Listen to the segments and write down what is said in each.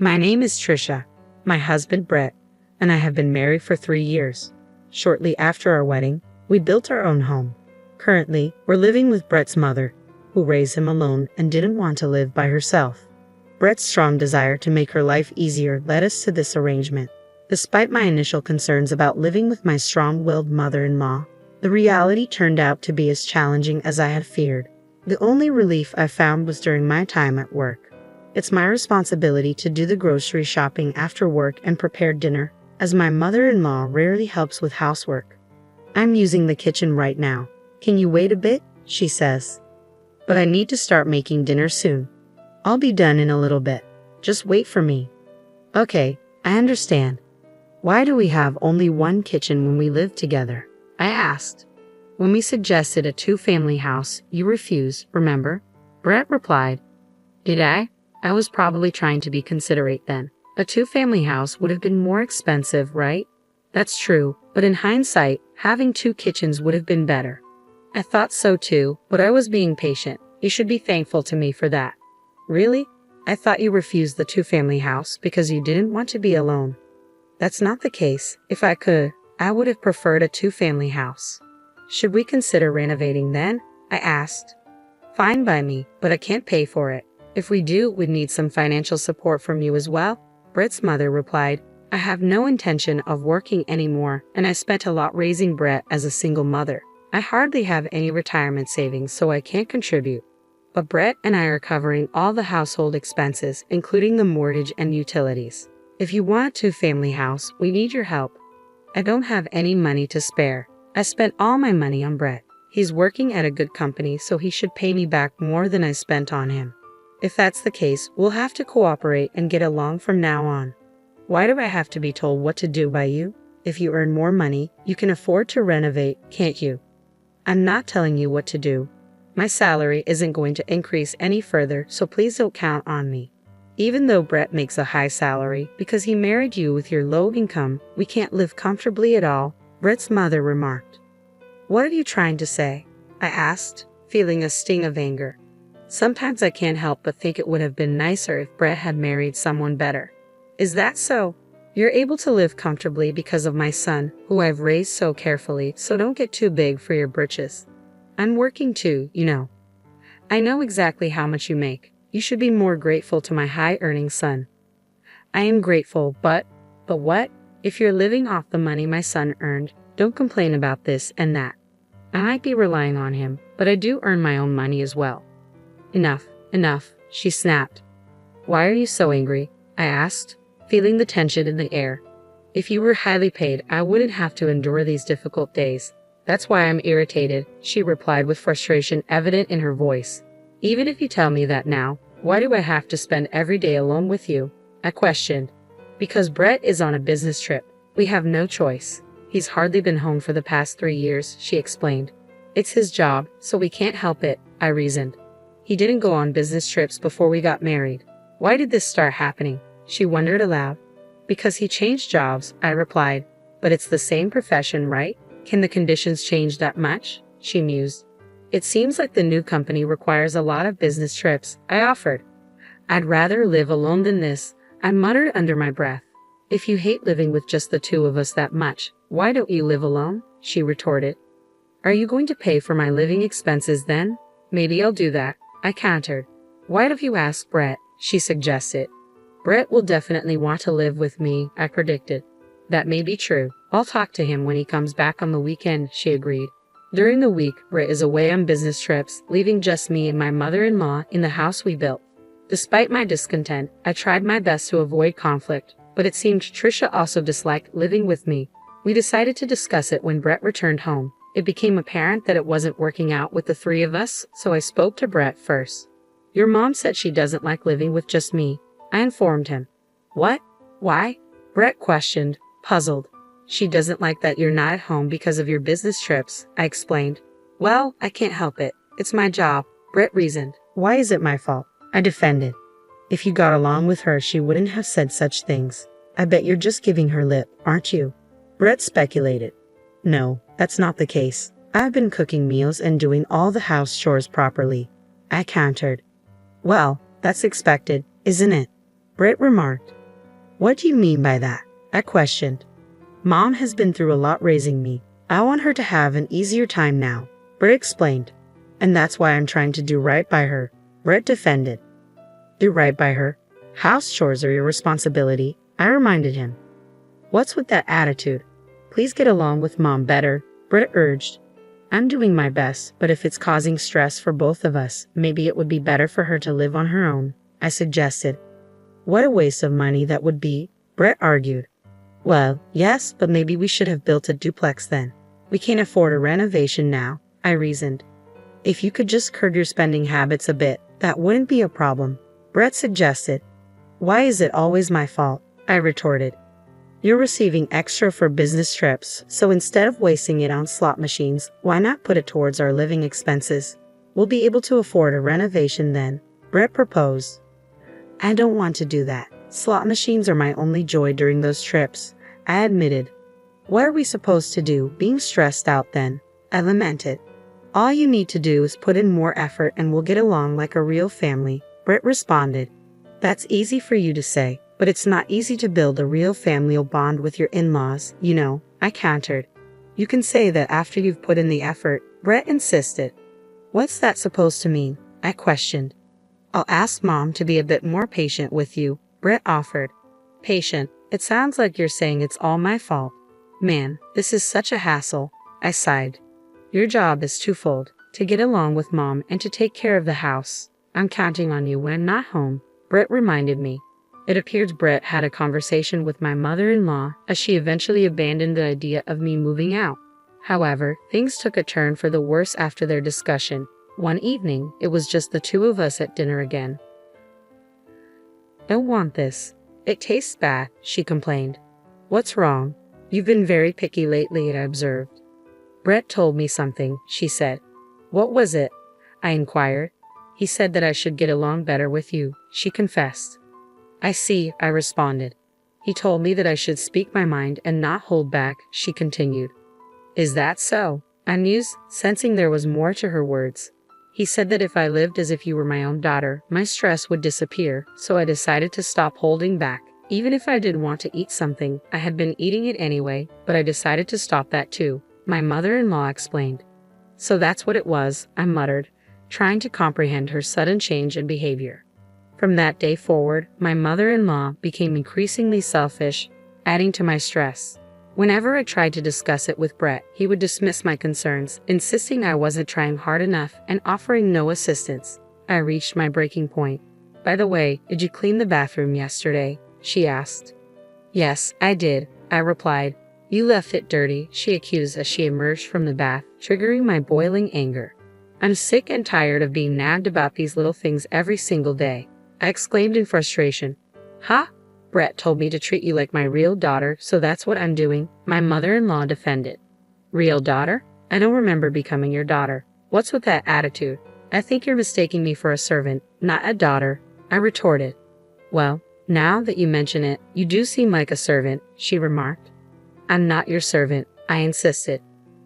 My name is Trisha, my husband Brett, and I have been married for 3 years. Shortly after our wedding, we built our own home. Currently, we're living with Brett's mother, who raised him alone and didn't want to live by herself. Brett's strong desire to make her life easier led us to this arrangement. Despite my initial concerns about living with my strong-willed mother-in-law, the reality turned out to be as challenging as I had feared. The only relief I found was during my time at work. It's my responsibility to do the grocery shopping after work and prepare dinner, as my mother-in-law rarely helps with housework. "I'm using the kitchen right now. Can you wait a bit?" she says. "But I need to start making dinner soon. I'll be done in a little bit. Just wait for me." "Okay, I understand. Why do we have only one kitchen when we live together?" I asked. "When we suggested a 2-family house, you refused, remember?" Brett replied. "Did I? I was probably trying to be considerate then. A 2-family house would have been more expensive, right?" "That's true, but in hindsight, having 2 kitchens would have been better." "I thought so too, but I was being patient. You should be thankful to me for that." "Really? I thought you refused the 2-family house because you didn't want to be alone." "That's not the case. If I could, I would have preferred a 2-family house." "Should we consider renovating then?" I asked. "Fine by me, but I can't pay for it. If we do, we'd need some financial support from you as well," Brett's mother replied. "I have no intention of working anymore, and I spent a lot raising Brett as a single mother. I hardly have any retirement savings, so I can't contribute. But Brett and I are covering all the household expenses, including the mortgage and utilities. If you want a 2-family house, we need your help. I don't have any money to spare. I spent all my money on Brett. He's working at a good company, so he should pay me back more than I spent on him. If that's the case, we'll have to cooperate and get along from now on. Why do I have to be told what to do by you? If you earn more money, you can afford to renovate, can't you?" "I'm not telling you what to do. My salary isn't going to increase any further, so please don't count on me. Even though Brett makes a high salary, because he married you with your low income, we can't live comfortably at all," Brett's mother remarked. "What are you trying to say?" I asked, feeling a sting of anger. Sometimes I can't help but think it would have been nicer if Brett had married someone better. "Is that so? You're able to live comfortably because of my son, who I've raised so carefully, so don't get too big for your britches. I'm working too, you know. I know exactly how much you make. You should be more grateful to my high-earning son." "I am grateful, but what? If you're living off the money my son earned, don't complain about this and that. I might be relying on him, but I do earn my own money as well." Enough, she snapped. "Why are you so angry?" I asked, feeling the tension in the air. "If you were highly paid, I wouldn't have to endure these difficult days. That's why I'm irritated," she replied with frustration evident in her voice. "Even if you tell me that now, why do I have to spend every day alone with you?" I questioned. "Because Brett is on a business trip. We have no choice. He's hardly been home for the past 3 years," she explained. "It's his job, so we can't help it," I reasoned. "He didn't go on business trips before we got married. Why did this start happening?" she wondered aloud. "Because he changed jobs," I replied. "But it's the same profession, right? Can the conditions change that much?" she mused. "It seems like the new company requires a lot of business trips," I offered. "I'd rather live alone than this," I muttered under my breath. "If you hate living with just the 2 of us that much, why don't you live alone?" she retorted. "Are you going to pay for my living expenses then?" "Maybe I'll do that," I countered. "Why don't you ask Brett?" she suggested. "Brett will definitely want to live with me," I predicted. "That may be true. I'll talk to him when he comes back on the weekend," she agreed. During the week, Brett is away on business trips, leaving just me and my mother-in-law in the house we built. Despite my discontent, I tried my best to avoid conflict, but it seemed Trisha also disliked living with me. We decided to discuss it when Brett returned home. It became apparent that it wasn't working out with the 3 of us, so I spoke to Brett first. "Your mom said she doesn't like living with just me," I informed him. "What? Why?" Brett questioned, puzzled. "She doesn't like that you're not at home because of your business trips," I explained. "Well, I can't help it. It's my job," Brett reasoned. "Why is it my fault?" I defended. "If you got along with her, she wouldn't have said such things. I bet you're just giving her lip, aren't you?" Brett speculated. "No, that's not the case. I've been cooking meals and doing all the house chores properly," I countered. "Well, that's expected, isn't it?" Britt remarked. What do you mean by that? I questioned. Mom has been through a lot raising me. I want her to have an easier time now, Britt explained. And that's why I'm trying to do right by her, Britt defended. Do right by her? House chores are your responsibility, I reminded him. What's with that attitude? Please get along with Mom better, Britt urged. I'm doing my best, but if it's causing stress for both of us, maybe it would be better for her to live on her own, I suggested. What a waste of money that would be, Britt argued. Well, yes, but maybe we should have built a duplex then. We can't afford a renovation now, I reasoned. If you could just curb your spending habits a bit, that wouldn't be a problem, Britt suggested. Why is it always my fault? I retorted. You're receiving extra for business trips, so instead of wasting it on slot machines, why not put it towards our living expenses? We'll be able to afford a renovation then, Britt proposed. I don't want to do that. Slot machines are my only joy during those trips, I admitted. What are we supposed to do, being stressed out then? I lamented. All you need to do is put in more effort and we'll get along like a real family, Britt responded. That's easy for you to say, but it's not easy to build a real familial bond with your in-laws, you know, I countered. You can say that after you've put in the effort, Britt insisted. What's that supposed to mean? I questioned. I'll ask Mom to be a bit more patient with you, Britt offered. Patient? It sounds like you're saying it's all my fault. Man, this is such a hassle, I sighed. Your job is twofold, to get along with Mom and to take care of the house. I'm counting on you when I'm not home, Britt reminded me. It appears Britt had a conversation with my mother-in-law as she eventually abandoned the idea of me moving out. However, things took a turn for the worse after their discussion. One evening, it was just the two of us at dinner again. Don't want this. It tastes bad, she complained. What's wrong? You've been very picky lately, I observed. Britt told me something, she said. What was it? I inquired. He said that I should get along better with you, she confessed. I see, I responded. He told me that I should speak my mind and not hold back, she continued. Is that so? I mused, sensing there was more to her words. He said that if I lived as if you were my own daughter, my stress would disappear, so I decided to stop holding back. Even if I did want to eat something, I had been eating it anyway, but I decided to stop that too, my mother-in-law explained. So that's what it was, I muttered, trying to comprehend her sudden change in behavior. From that day forward, my mother-in-law became increasingly selfish, adding to my stress. Whenever I tried to discuss it with Britt, he would dismiss my concerns, insisting I wasn't trying hard enough and offering no assistance. I reached my breaking point. By the way, did you clean the bathroom yesterday? She asked. Yes, I did, I replied. You left it dirty, she accused as she emerged from the bath, triggering my boiling anger. I'm sick and tired of being nagged about these little things every single day, I exclaimed in frustration. Huh? Britt told me to treat you like my real daughter, so that's what I'm doing, my mother-in-law defended. Real daughter? I don't remember becoming your daughter. What's with that attitude? I think you're mistaking me for a servant, not a daughter, I retorted. Well, now that you mention it, you do seem like a servant, she remarked. I'm not your servant, I insisted.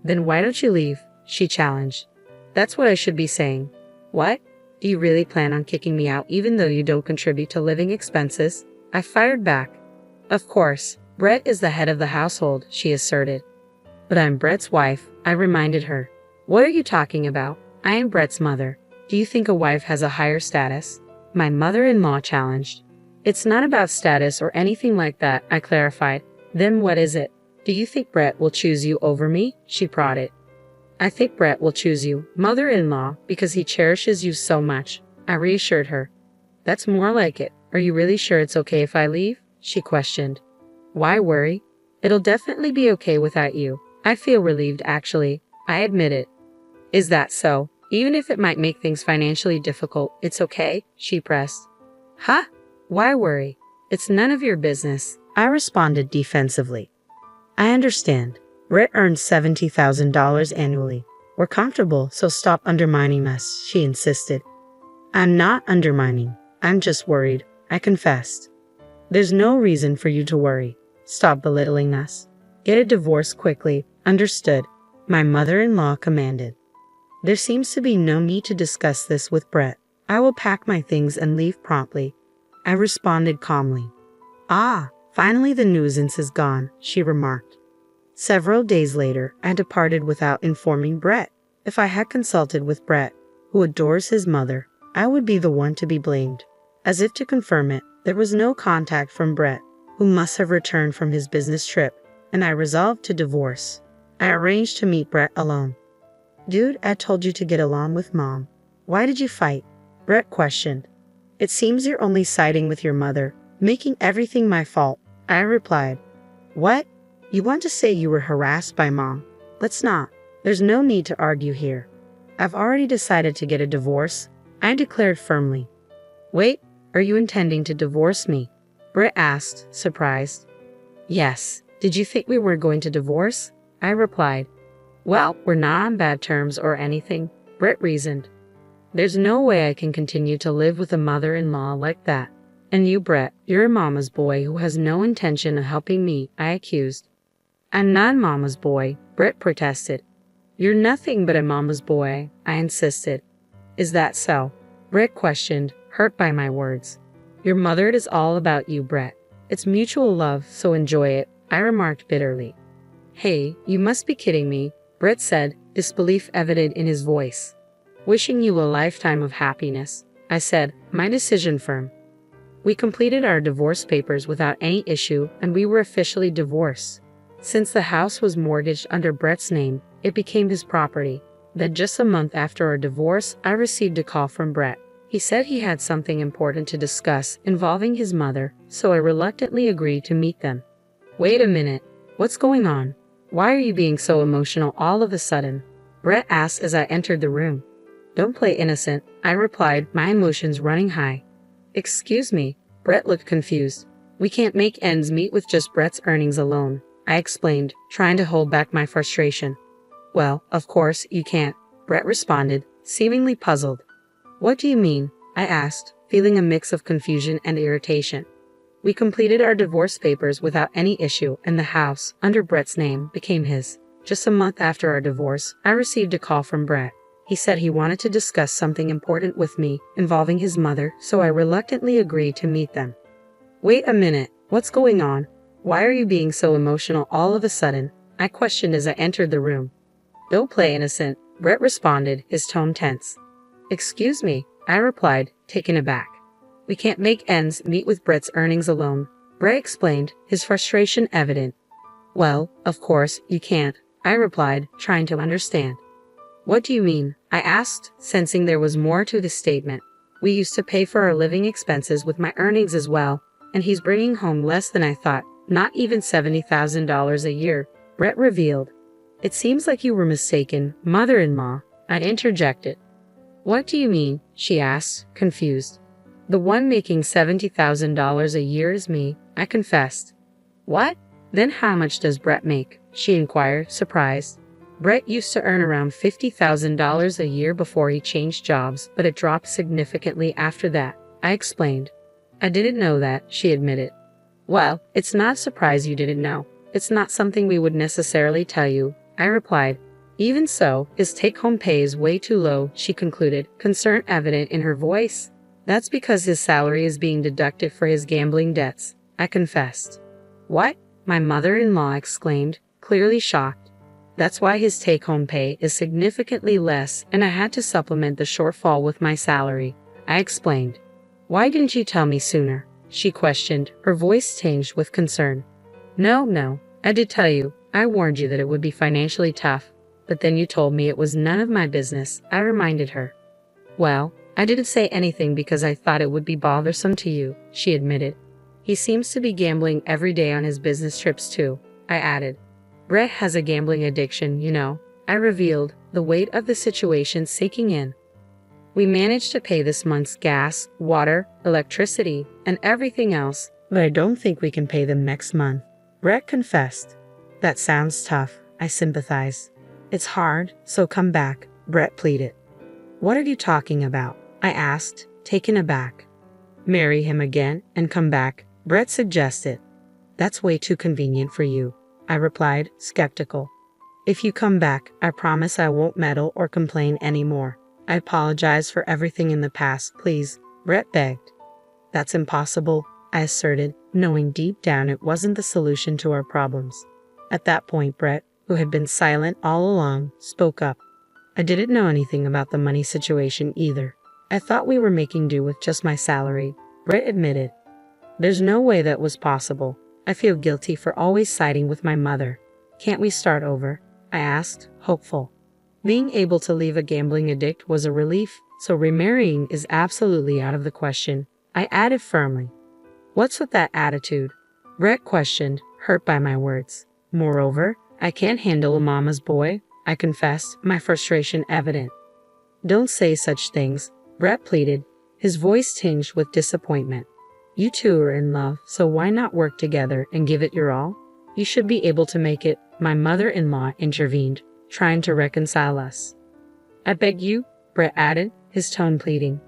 Then why don't you leave? She challenged. That's what I should be saying. What? Do you really plan on kicking me out even though you don't contribute to living expenses? I fired back. Of course, Britt is the head of the household, she asserted. But I'm Brett's wife, I reminded her. What are you talking about? I am Brett's mother. Do you think a wife has a higher status? My mother-in-law challenged. It's not about status or anything like that, I clarified. Then what is it? Do you think Brett will choose you over me? She prodded. I think Brett will choose you, mother-in-law, because he cherishes you so much, I reassured her. That's more like it. Are you really sure it's okay if I leave? She questioned. Why worry? It'll definitely be okay without you. I feel relieved, actually. I admit it. Is that so? Even if it might make things financially difficult, it's okay? She pressed. Huh? Why worry? It's none of your business, I responded defensively. I understand. Britt earns $70,000 annually. We're comfortable, so stop undermining us, she insisted. I'm not undermining. I'm just worried, I confessed. There's no reason for you to worry. Stop belittling us. Get a divorce quickly, understood, my mother-in-law commanded. There seems to be no need to discuss this with Brett. I will pack my things and leave promptly, I responded calmly. Ah, finally the nuisance is gone, she remarked. Several days later, I departed without informing Brett. If I had consulted with Brett, who adores his mother, I would be the one to be blamed. As if to confirm it, there was no contact from Brett, who must have returned from his business trip, and I resolved to divorce. I arranged to meet Brett alone. Dude, I told you to get along with Mom. Why did you fight? Brett questioned. It seems you're only siding with your mother, making everything my fault. I replied. What? You want to say you were harassed by Mom? Let's not. There's no need to argue here. I've already decided to get a divorce, I declared firmly. Wait, are you intending to divorce me? Brett asked, surprised. Yes. Did you think we were going to divorce? I replied. Well, we're not on bad terms or anything, Brett reasoned. There's no way I can continue to live with a mother-in-law like that. And you, Brett, you're a mama's boy who has no intention of helping me, I accused. I'm not mama's boy, Brett protested. You're nothing but a mama's boy, I insisted. Is that so? Brett questioned, hurt by my words. Your mother is all about you, Brett. It's mutual love, so enjoy it, I remarked bitterly. Hey, you must be kidding me, Brett said, disbelief evident in his voice. Wishing you a lifetime of happiness, I said, my decision firm. We completed our divorce papers without any issue, and we were officially divorced. Since the house was mortgaged under Brett's name, it became his property. Then just a month after our divorce, I received a call from Brett. He said he had something important to discuss involving his mother, so I reluctantly agreed to meet them. Wait a minute. What's going on? Why are you being so emotional all of a sudden? Brett asked as I entered the room. Don't play innocent, I replied, my emotions running high. Excuse me, Brett looked confused. We can't make ends meet with just Brett's earnings alone, I explained, trying to hold back my frustration. Well, of course you can't, Brett responded, seemingly puzzled. What do you mean? I asked, feeling a mix of confusion and irritation. We completed our divorce papers without any issue, and the house, under Brett's name, became his. Just a month after our divorce, I received a call from Brett. He said he wanted to discuss something important with me involving his mother, so I reluctantly agreed to meet them. Wait a minute, what's going on? Why are you being so emotional all of a sudden? I questioned as I entered the room. Don't play innocent, Brett responded, his tone tense. Excuse me, I replied, taken aback. We can't make ends meet with Brett's earnings alone, Brett explained, his frustration evident. Well, of course, you can't, I replied, trying to understand. What do you mean? I asked, sensing there was more to the statement. We used to pay for our living expenses with my earnings as well, and he's bringing home less than I thought, not even $70,000 a year, Brett revealed. It seems like you were mistaken, mother-in-law, I interjected. What do you mean? She asked, confused. The one making $70,000 a year is me, I confessed. What? Then how much does Brett make? She inquired, surprised. Brett used to earn around $50,000 a year before he changed jobs, but it dropped significantly after that, I explained. I didn't know that, she admitted. Well, it's not a surprise you didn't know. It's not something we would necessarily tell you, I replied. Even so, his take-home pay is way too low, she concluded, concern evident in her voice. That's because his salary is being deducted for his gambling debts, I confessed. What? My mother-in-law exclaimed, clearly shocked. That's why his take-home pay is significantly less, and I had to supplement the shortfall with my salary, I explained. Why didn't you tell me sooner? She questioned, her voice tinged with concern. No, I did tell you. I warned you that it would be financially tough, but then you told me it was none of my business, I reminded her. Well, I didn't say anything because I thought it would be bothersome to you, she admitted. He seems to be gambling every day on his business trips too, I added. Brett has a gambling addiction, you know, I revealed, the weight of the situation sinking in. We managed to pay this month's gas, water, electricity, and everything else, but I don't think we can pay them next month, Brett confessed. That sounds tough, I sympathized. It's hard, so come back, Brett pleaded. What are you talking about? I asked, taken aback. Marry him again and come back, Brett suggested. That's way too convenient for you, I replied, skeptical. If you come back, I promise I won't meddle or complain anymore. I apologize for everything in the past, please, Brett begged. That's impossible, I asserted, knowing deep down it wasn't the solution to our problems. At that point, Brett, who had been silent all along, spoke up. I didn't know anything about the money situation either. I thought we were making do with just my salary, Brett admitted. There's no way that was possible. I feel guilty for always siding with my mother. Can't we start over? I asked, hopeful. Being able to leave a gambling addict was a relief, so remarrying is absolutely out of the question, I added firmly. What's with that attitude? Brett questioned, hurt by my words. Moreover, I can't handle a mama's boy, I confessed, my frustration evident. Don't say such things, Brett pleaded, his voice tinged with disappointment. You two are in love, so why not work together and give it your all? You should be able to make it, my mother-in-law intervened, trying to reconcile us. I beg you, Brett added, his tone pleading.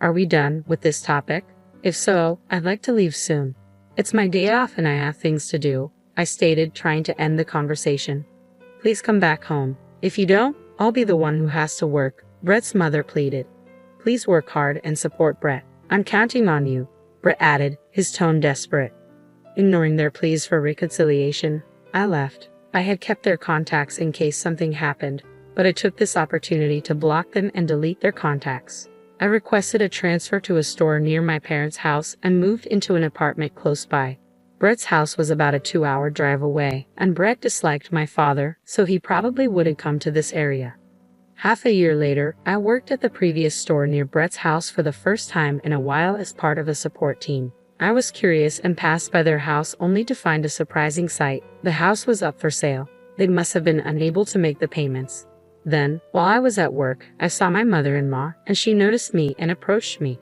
Are we done with this topic? If so, I'd like to leave soon. It's my day off and I have things to do, I stated, trying to end the conversation. Please come back home. If you don't, I'll be the one who has to work, Brett's mother pleaded. Please work hard and support Brett. I'm counting on you, Brett added, his tone desperate. Ignoring their pleas for reconciliation, I left. I had kept their contacts in case something happened, but I took this opportunity to block them and delete their contacts. I requested a transfer to a store near my parents' house and moved into an apartment close by. Brett's house was about a 2-hour drive away, and Brett disliked my father, so he probably wouldn't come to this area. Half a year later, I worked at the previous store near Brett's house for the first time in a while as part of a support team. I was curious and passed by their house only to find a surprising sight. The house was up for sale. They must have been unable to make the payments. Then, while I was at work, I saw my mother-in-law, and she noticed me and approached me.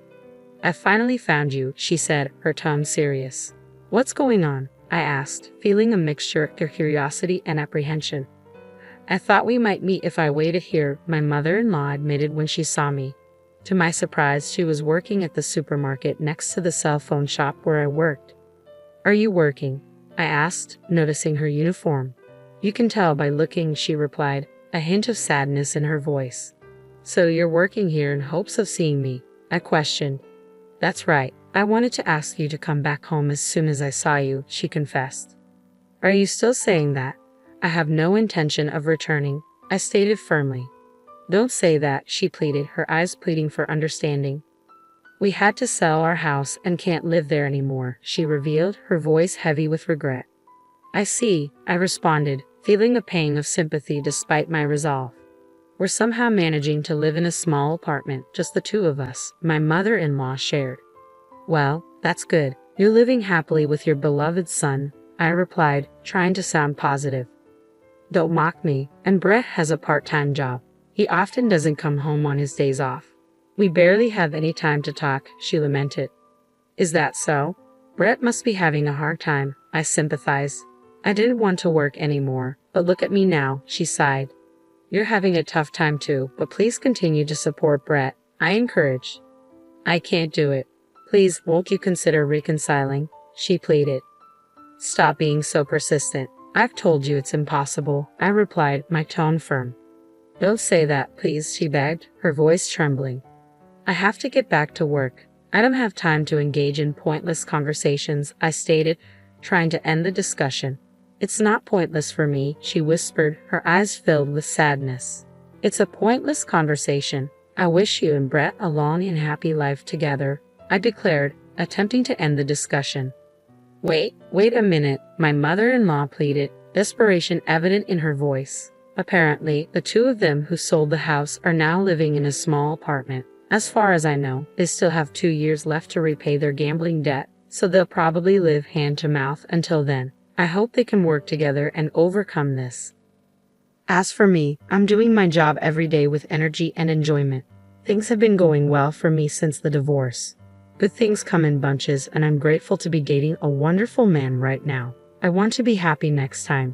I finally found you, she said, her tone serious. What's going on? I asked, feeling a mixture of curiosity and apprehension. I thought we might meet if I waited here, my mother-in-law admitted when she saw me. To my surprise, she was working at the supermarket next to the cell phone shop where I worked. Are you working? I asked, noticing her uniform. You can tell by looking, she replied, a hint of sadness in her voice. So you're working here in hopes of seeing me? I questioned. That's right. I wanted to ask you to come back home as soon as I saw you, she confessed. Are you still saying that? I have no intention of returning, I stated firmly. Don't say that, she pleaded, her eyes pleading for understanding. We had to sell our house and can't live there anymore, she revealed, her voice heavy with regret. I see, I responded, feeling a pang of sympathy despite my resolve. We're somehow managing to live in a small apartment, just the two of us, my mother-in-law shared. Well, that's good. You're living happily with your beloved son, I replied, trying to sound positive. Don't mock me, and Brett has a part-time job. He often doesn't come home on his days off. We barely have any time to talk, she lamented. Is that so? Brett must be having a hard time, I sympathized. I didn't want to work anymore, but look at me now, she sighed. You're having a tough time too, but please continue to support Brett, I encouraged. I can't do it. Please, won't you consider reconciling? She pleaded. Stop being so persistent. I've told you it's impossible, I replied, my tone firm. Don't say that, please, she begged, her voice trembling. I have to get back to work. I don't have time to engage in pointless conversations, I stated, trying to end the discussion. It's not pointless for me, she whispered, her eyes filled with sadness. It's a pointless conversation. I wish you and Brett a long and happy life together, I declared, attempting to end the discussion. Wait a minute, my mother-in-law pleaded, desperation evident in her voice. Apparently, the two of them who sold the house are now living in a small apartment. As far as I know, they still have 2 years left to repay their gambling debt, so they'll probably live hand to mouth until then. I hope they can work together and overcome this. As for me, I'm doing my job every day with energy and enjoyment. Things have been going well for me since the divorce. Good things come in bunches, and I'm grateful to be dating a wonderful man right now. I want to be happy next time.